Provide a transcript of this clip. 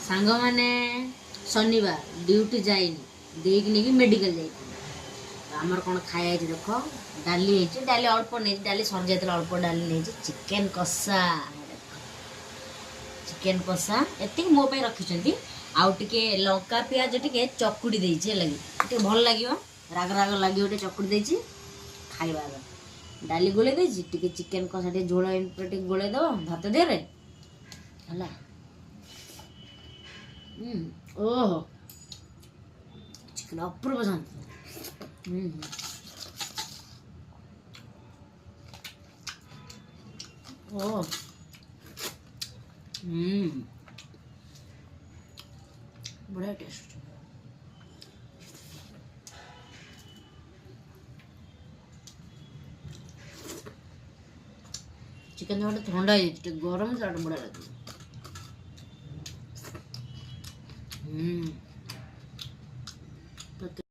सांग माने शनिवार ड्यूटी जाइनी देख नहीं मेडिकल जाइए आमर कौन खाया देख डाली डाली अल्प नहीं डाली सर जाते अल्प डाली नहीं चिकेन कषा चिकेन कषा एति मो पे रखी आउ टे लंका पियाज टे चकुड़ी देचे लगे भल लगे राग राग लगे गोटे चकुड़ी देची खाइबा डाली गोले देची टे चिकेन कषा टे झोल टे गोले दब भात देहरे है ओहो चिकेन अपूर्व शांति ओ बढ़िया टेस्ट चिकेन जो ठंडा है गरम से बढ़िया लगे